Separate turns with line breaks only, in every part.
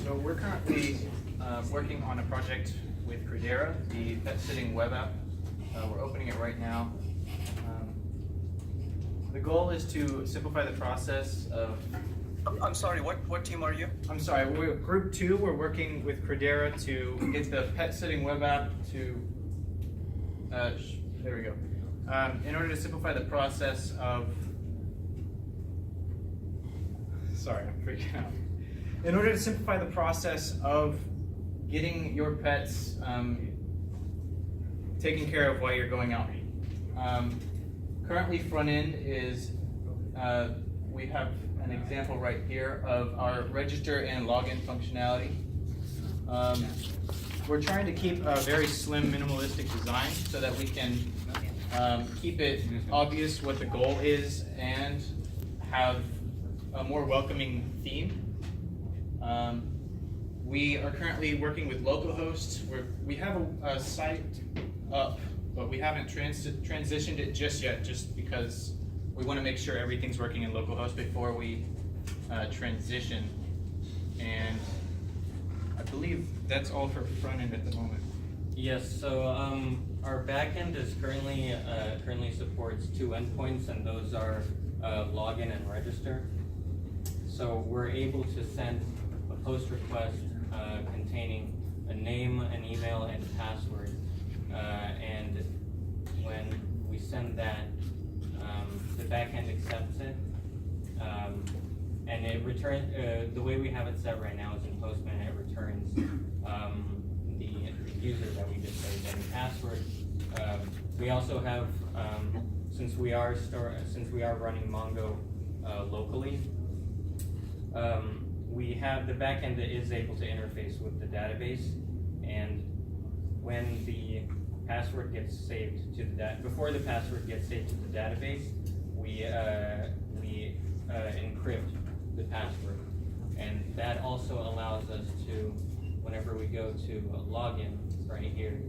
So we're currently working on a project with Credera, the pet sitting web app. We're opening it right now. The goal is to simplify the process of...
I'm sorry, what team are you?
I'm sorry, we're Group 2. We're working with Credera to get the pet sitting web app to... there we go. In order to simplify the process of... Sorry, I'm freaking out. In order to simplify the process of getting your pets taken care of while you're going out. Currently, front end is, we have an example right here of our register and login functionality. We're trying to keep a very slim, minimalistic design so that we can keep it obvious what the goal is and have a more welcoming theme. We are currently working with localhost. We have a site up, but we haven't transitioned it just yet, just because we want to make sure everything's working in localhost before we transition. And I believe that's all for front end at the moment.
Yes, so our backend is currently supports 2 endpoints, and those are login and register. So we're able to send a post request containing a name, an email, and a password. And when we send that, the backend accepts it, and it returns. The way we have it set right now is in Postman. It returns the user that we just saved and the password. We also have, since we are running Mongo locally. We have the backend that is able to interface with the database, and when the password gets saved to the before the password gets saved to the database, we encrypt the password, and that also allows us to, whenever we go to login right here,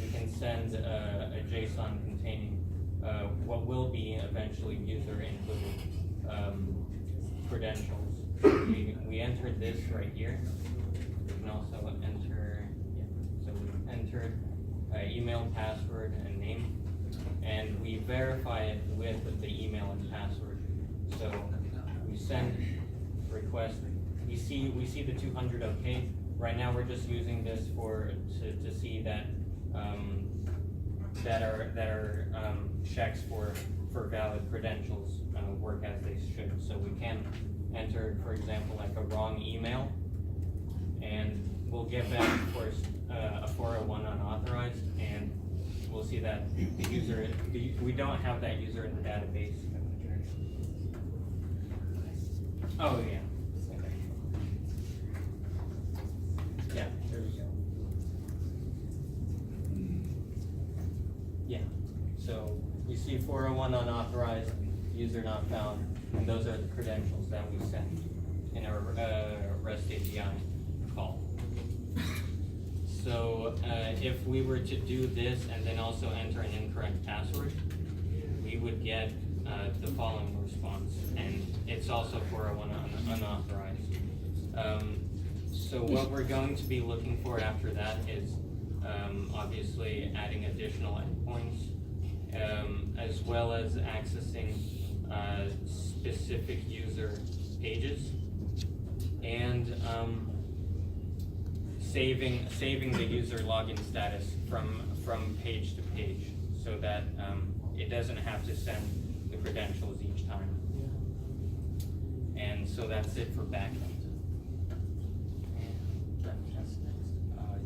we can send a JSON containing what will be eventually user included credentials. We entered this right here. We can also enter, so we entered email, password, and name, and we verify it with the email and password. So we send request. We see the 200 okay. Right now we're just using this to see that that our checks for valid credentials work as they should. So we can enter, for example, like a wrong email, and we'll get back, of course, a 401 unauthorized, and we'll see that the user, we don't have that user in the database. Oh yeah. Okay. Yeah, there we go. Yeah. So you see 401 unauthorized, user not found, and those are the credentials that we send in our REST API call. So if we were to do this and then also enter an incorrect password, we would get the following response, and it's also 401 unauthorized. So what we're going to be looking for after that is obviously adding additional endpoints, as well as accessing specific user pages, and saving the user login status from page to page, so that it doesn't have to send the credentials each time. And so that's it for backend.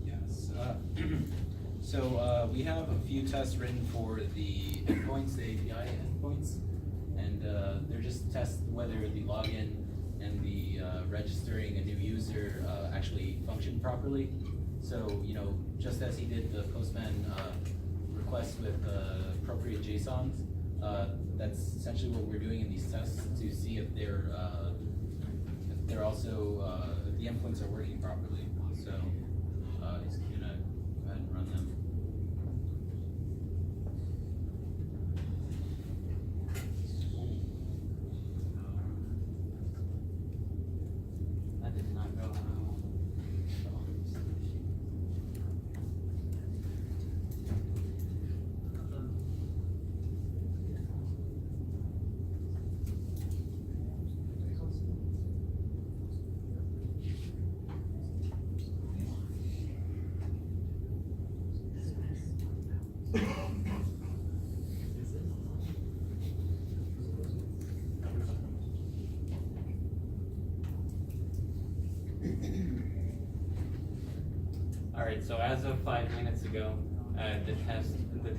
Yes. So we have a few tests written for the endpoints, the API endpoints, and they're just tests whether the login and the registering a new user actually function properly. So, you know, just as he did the Postman request with appropriate JSONs, that's essentially what we're doing in these tests to see if they're also if the endpoints are working properly. So he's gonna go ahead and run them.
That did not go well. Alright, so as of 5 minutes ago, the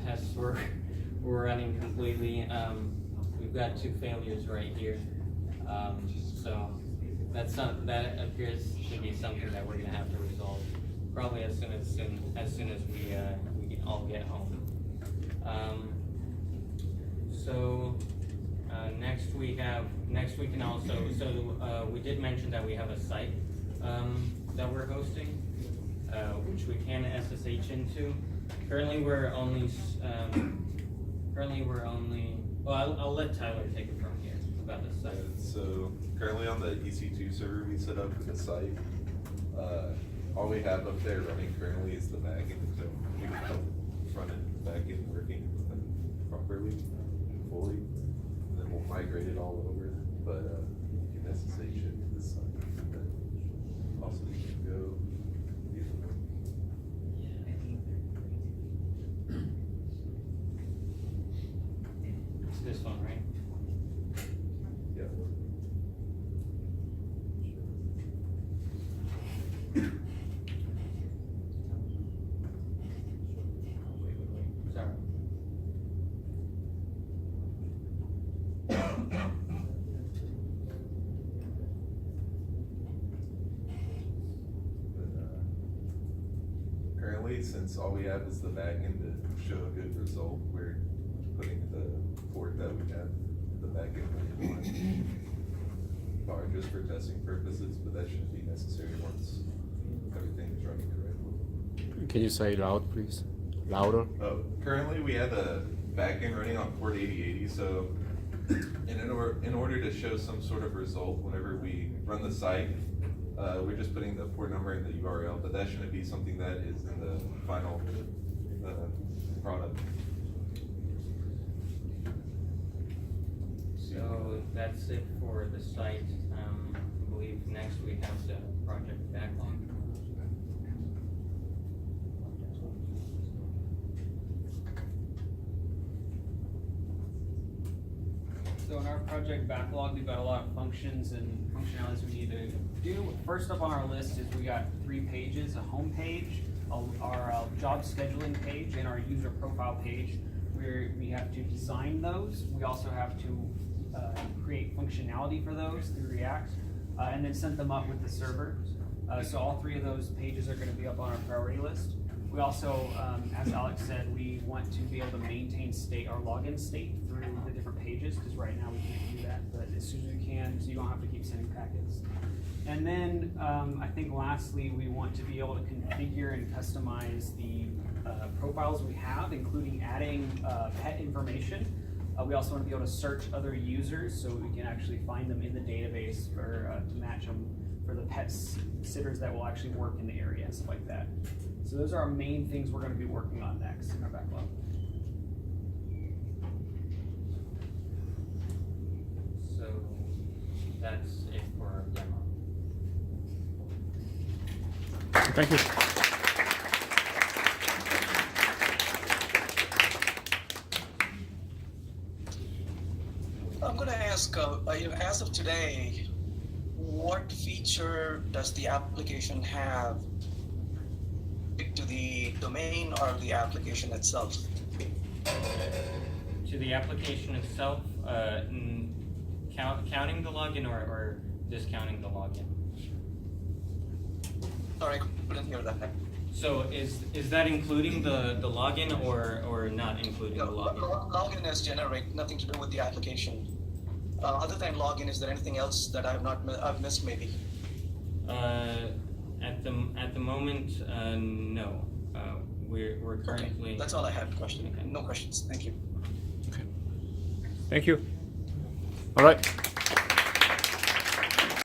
tests were running completely. We've got 2 failures right here. So that appears to be something that we're gonna have to resolve probably as soon as we all get home. Next week and also, we did mention that we have a site, that we're hosting, which we can SSH into. Currently we're only, well, I'll let Tyler take it from here about the site.
So currently on the EC2 server we set up for the site, all we have up there running currently is the backend, so we can help front end, back end working properly and fully. And then we'll migrate it all over, but you can SSH it to the site. But also you can go.
It's this one, right?
Yeah.
Sorry.
Currently, since all we have is the backend to show a good result, we're putting the port that we have in the backend bar just for testing purposes, but that shouldn't be necessary once everything is running correctly.
Can you say loud, please? Louder?
Oh, currently we have a backend running on port 8080, so in order to show some sort of result whenever we run the site, we're just putting the port number in the URL, but that shouldn't be something that is in the final product.
So that's it for the site. I believe next we have the project backlog.
So in our project backlog, we've got a lot of functions and functionalities we need to do. First up on our list is we got 3 pages, a home page, our job scheduling page, and our user profile page, where we have to design those. We also have to create functionality for those through React, and then send them up with the server. So all 3 of those pages are gonna be up on our priority list. We also, as Alex said, we want to be able to maintain state, our login state through the different pages, because right now we can't do that, but as soon as we can, so you don't have to keep sending packets. And then, I think lastly, we want to be able to configure and customize the profiles we have, including adding pet information. We also want to be able to search other users so we can actually find them in the database for, to match them for the pet sitters that will actually work in the area and stuff like that. So those are our main things we're going to be working on next in our backlog.
So that's it for our demo.
Thank you.
I'm gonna ask, as of today, what feature does the application have to the domain or the application itself?
To the application itself, counting the login or discounting the login?
Sorry, I couldn't hear that.
So is that including the login or not including the login?
Login is generate, nothing to do with the application. Other than login, is there anything else that I've missed maybe?
At the moment, no. We're currently.
Okay. That's all I had. Question.
Okay.
No questions. Thank you.
Thank you. All right.